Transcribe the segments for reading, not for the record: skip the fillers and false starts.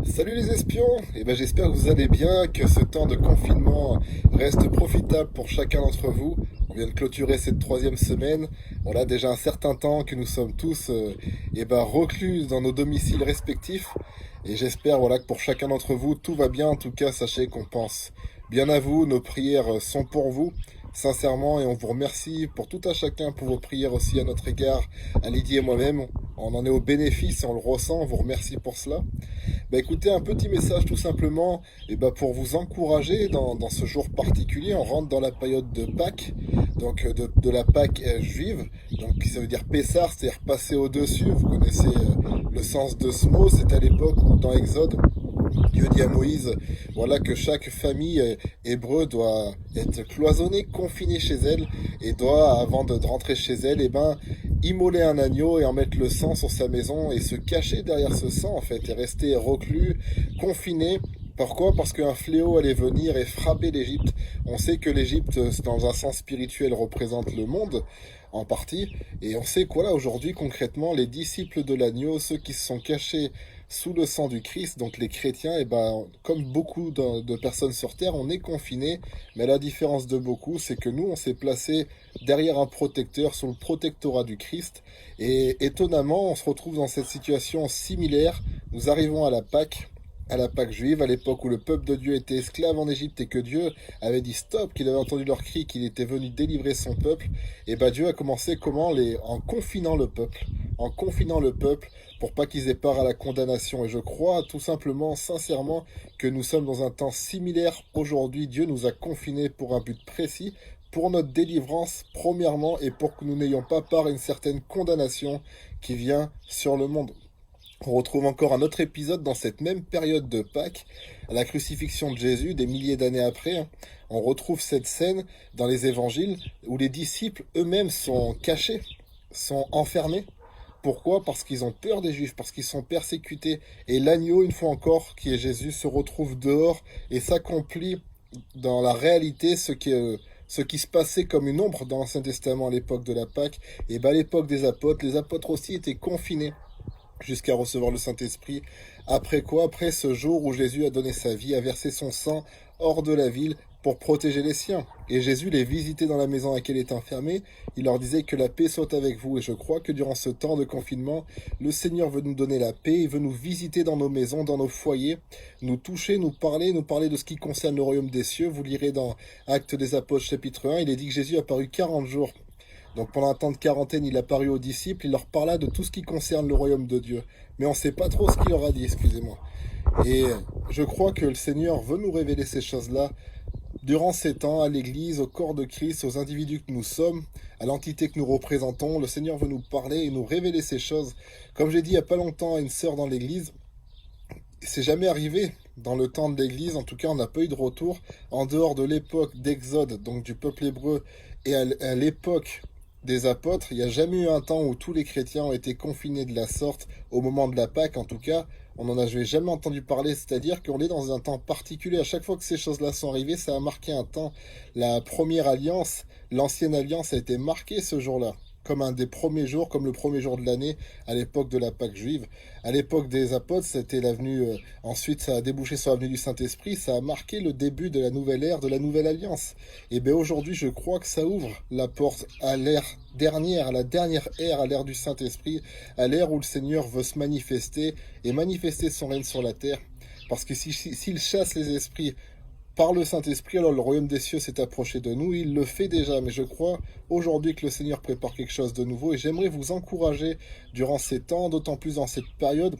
Salut les espions! J'espère que vous allez bien, que ce temps de confinement reste profitable pour chacun d'entre vous. On vient de clôturer cette troisième semaine. On a déjà un certain temps que nous sommes tous reclus dans nos domiciles respectifs. Et j'espère que pour chacun d'entre vous, tout va bien. En tout cas, sachez qu'on pense bien à vous. Nos prières sont pour vous, sincèrement, et on vous remercie pour tout à chacun, pour vos prières aussi à notre égard, à Lydie et moi-même. On en est au bénéfice et on le ressent. On vous remercie pour cela. Écoutez, un petit message tout simplement pour vous encourager dans ce jour particulier. On rentre dans la période de Pâques, donc de la Pâques juive, donc ça veut dire Pessar, c'est-à-dire passer au-dessus. Vous connaissez le sens de ce mot, c'est à l'époque où dans Exode, Dieu dit à Moïse, voilà que chaque famille hébreu doit être cloisonnée, confinée chez elle, et doit, avant de rentrer chez elle, immoler un agneau et en mettre le sang sur sa maison et se cacher derrière ce sang, en fait, et rester reclus, confiné. Pourquoi? Parce qu'un fléau allait venir et frapper l'Égypte. On sait que l'Égypte, dans un sens spirituel, représente le monde, en partie. Et on sait quoi là aujourd'hui, concrètement, les disciples de l'agneau, ceux qui se sont cachés sous le sang du Christ, donc les chrétiens, comme beaucoup de personnes sur Terre, on est confinés. Mais la différence de beaucoup, c'est que nous, on s'est placé derrière un protecteur, sous le protectorat du Christ. Et étonnamment, on se retrouve dans cette situation similaire. Nous arrivons à la Pâque juive, à l'époque où le peuple de Dieu était esclave en Égypte et que Dieu avait dit stop, qu'il avait entendu leur cri, qu'il était venu délivrer son peuple. Dieu a commencé en confinant le peuple, pour pas qu'ils aient part à la condamnation. Et je crois tout simplement, sincèrement, que nous sommes dans un temps similaire aujourd'hui. Dieu nous a confinés pour un but précis, pour notre délivrance, premièrement, et pour que nous n'ayons pas part à une certaine condamnation qui vient sur le monde. On retrouve encore un autre épisode dans cette même période de Pâques, à la crucifixion de Jésus, des milliers d'années après. On retrouve cette scène dans les évangiles où les disciples eux-mêmes sont cachés, sont enfermés. Pourquoi? Parce qu'ils ont peur des Juifs, parce qu'ils sont persécutés. Et l'agneau, une fois encore, qui est Jésus, se retrouve dehors et s'accomplit dans la réalité ce qui se passait comme une ombre dans l'Ancien Testament à l'époque de la Pâque. À l'époque des apôtres, les apôtres aussi étaient confinés jusqu'à recevoir le Saint-Esprit. Après quoi? Après ce jour où Jésus a donné sa vie, a versé son sang hors de la ville pour protéger les siens. Et Jésus les visitait dans la maison à laquelle il était enfermé. Il leur disait que la paix soit avec vous. Et je crois que durant ce temps de confinement, le Seigneur veut nous donner la paix. Il veut nous visiter dans nos maisons, dans nos foyers, nous toucher, nous parler de ce qui concerne le royaume des cieux. Vous lirez dans Actes des Apôtres chapitre 1, il est dit que Jésus a paru 40 jours. Donc pendant un temps de quarantaine, il a paru aux disciples, il leur parla de tout ce qui concerne le royaume de Dieu. Mais on ne sait pas trop ce qu'il leur a dit, excusez-moi. Et je crois que le Seigneur veut nous révéler ces choses-là durant ces temps, à l'Église, au corps de Christ, aux individus que nous sommes, à l'entité que nous représentons. Le Seigneur veut nous parler et nous révéler ces choses. Comme j'ai dit il n'y a pas longtemps à une sœur dans l'Église, c'est jamais arrivé dans le temps de l'Église, en tout cas on n'a pas eu de retour, en dehors de l'époque d'Exode, donc du peuple hébreu, et à l'époque des apôtres, il n'y a jamais eu un temps où tous les chrétiens ont été confinés de la sorte au moment de la Pâque. En tout cas, on n'en a jamais entendu parler, c'est-à-dire qu'on est dans un temps particulier. À chaque fois que ces choses-là sont arrivées, ça a marqué un temps. La première alliance, l'ancienne alliance a été marquée ce jour-là, comme un des premiers jours, comme le premier jour de l'année à l'époque de la Pâque juive. À l'époque des apôtres, c'était la venue, ensuite ça a débouché sur la venue du Saint-Esprit, ça a marqué le début de la nouvelle ère, de la nouvelle alliance. Aujourd'hui, je crois que ça ouvre la porte à l'ère dernière, à la dernière ère, à l'ère du Saint-Esprit, à l'ère où le Seigneur veut se manifester et manifester son règne sur la terre. Parce que s'il chasse les esprits par le Saint-Esprit, alors le royaume des cieux s'est approché de nous. Il le fait déjà, mais je crois aujourd'hui que le Seigneur prépare quelque chose de nouveau et j'aimerais vous encourager durant ces temps, d'autant plus dans cette période.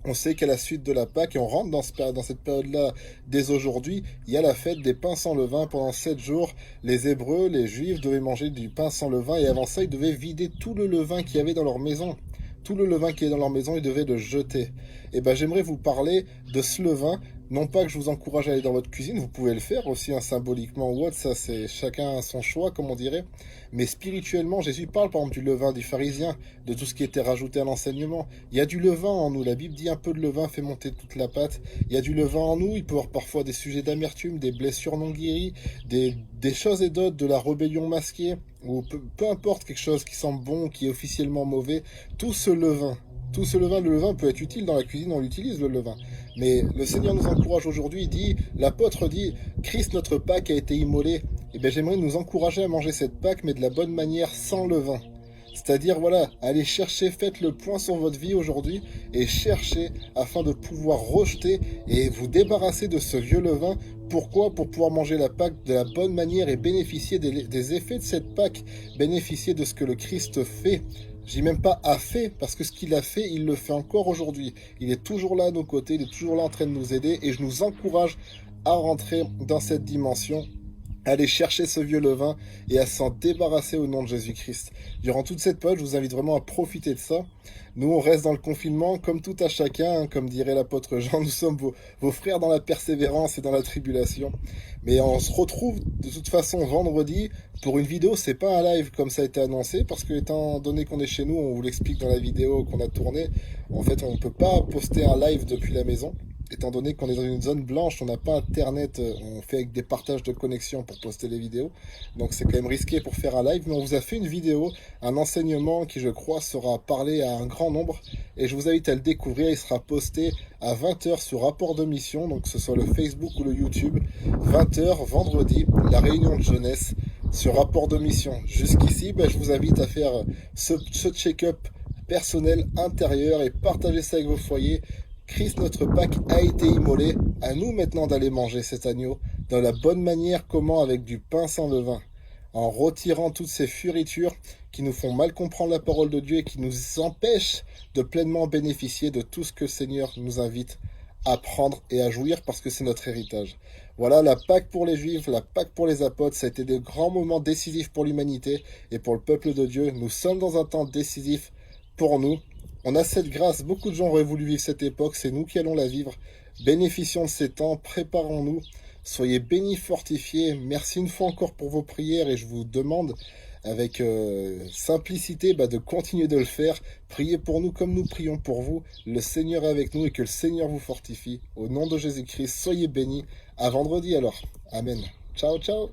On sait qu'à la suite de la Pâque, et on rentre dans cette période-là dès aujourd'hui, il y a la fête des pains sans levain. Pendant 7 jours, les Hébreux, les Juifs devaient manger du pain sans levain et avant ça, ils devaient vider tout le levain qu'il y avait dans leur maison. Tout le levain qui est dans leur maison, ils devaient le jeter. J'aimerais vous parler de ce levain. Non pas que je vous encourage à aller dans votre cuisine, vous pouvez le faire aussi symboliquement ou autre, ça c'est chacun son choix comme on dirait. Mais spirituellement, Jésus parle par exemple du levain des pharisiens, de tout ce qui était rajouté à l'enseignement. Il y a du levain en nous, la Bible dit un peu de levain fait monter toute la pâte. Il y a du levain en nous, il peut y avoir parfois des sujets d'amertume, des blessures non guéries, des choses et d'autres, de la rébellion masquée, ou peu importe quelque chose qui semble bon, qui est officiellement mauvais, tout ce levain tout ce levain, le levain peut être utile dans la cuisine, on l'utilise le levain. Mais le Seigneur nous encourage aujourd'hui, il dit, l'apôtre dit, Christ notre Pâque a été immolé. Et bien j'aimerais nous encourager à manger cette Pâque, mais de la bonne manière, sans levain. C'est-à-dire, voilà, allez chercher, faites le point sur votre vie aujourd'hui et cherchez afin de pouvoir rejeter et vous débarrasser de ce vieux levain. Pourquoi? Pour pouvoir manger la Pâque de la bonne manière et bénéficier des effets de cette Pâque, bénéficier de ce que le Christ fait. Je dis même pas a fait, parce que ce qu'il a fait, il le fait encore aujourd'hui. Il est toujours là à nos côtés, il est toujours là en train de nous aider et je nous encourage à rentrer dans cette dimension, aller chercher ce vieux levain et à s'en débarrasser au nom de Jésus-Christ. Durant toute cette période, je vous invite vraiment à profiter de ça. Nous, on reste dans le confinement, comme tout à chacun, hein, comme dirait l'apôtre Jean, nous sommes vos frères dans la persévérance et dans la tribulation. Mais on se retrouve de toute façon vendredi pour une vidéo, c'est pas un live comme ça a été annoncé, parce que étant donné qu'on est chez nous, on vous l'explique dans la vidéo qu'on a tournée, en fait on ne peut pas poster un live depuis la maison. Étant donné qu'on est dans une zone blanche, on n'a pas internet, on fait avec des partages de connexion pour poster les vidéos. Donc c'est quand même risqué pour faire un live, mais on vous a fait une vidéo, un enseignement qui je crois sera parlé à un grand nombre. Et je vous invite à le découvrir, il sera posté à 20h sur Rapport de Mission, donc que ce soit le Facebook ou le YouTube. 20h vendredi, la réunion de jeunesse sur Rapport de Mission. Jusqu'ici, je vous invite à faire ce check-up personnel intérieur et partager ça avec vos foyers. Christ notre Pâque a été immolé, à nous maintenant d'aller manger cet agneau dans la bonne manière, comment? Avec du pain sans levain, en retirant toutes ces furitures qui nous font mal comprendre la parole de Dieu et qui nous empêchent de pleinement bénéficier de tout ce que le Seigneur nous invite à prendre et à jouir parce que c'est notre héritage. Voilà, la Pâque pour les Juifs, la Pâque pour les apôtres, ça a été des grands moments décisifs pour l'humanité et pour le peuple de Dieu. Nous sommes dans un temps décisif pour nous. On a cette grâce, beaucoup de gens auraient voulu vivre cette époque, c'est nous qui allons la vivre. Bénéficions de ces temps, préparons-nous, soyez bénis, fortifiés. Merci une fois encore pour vos prières et je vous demande avec simplicité de continuer de le faire. Priez pour nous comme nous prions pour vous. Le Seigneur est avec nous et que le Seigneur vous fortifie. Au nom de Jésus-Christ, soyez bénis. À vendredi alors. Amen. Ciao, ciao.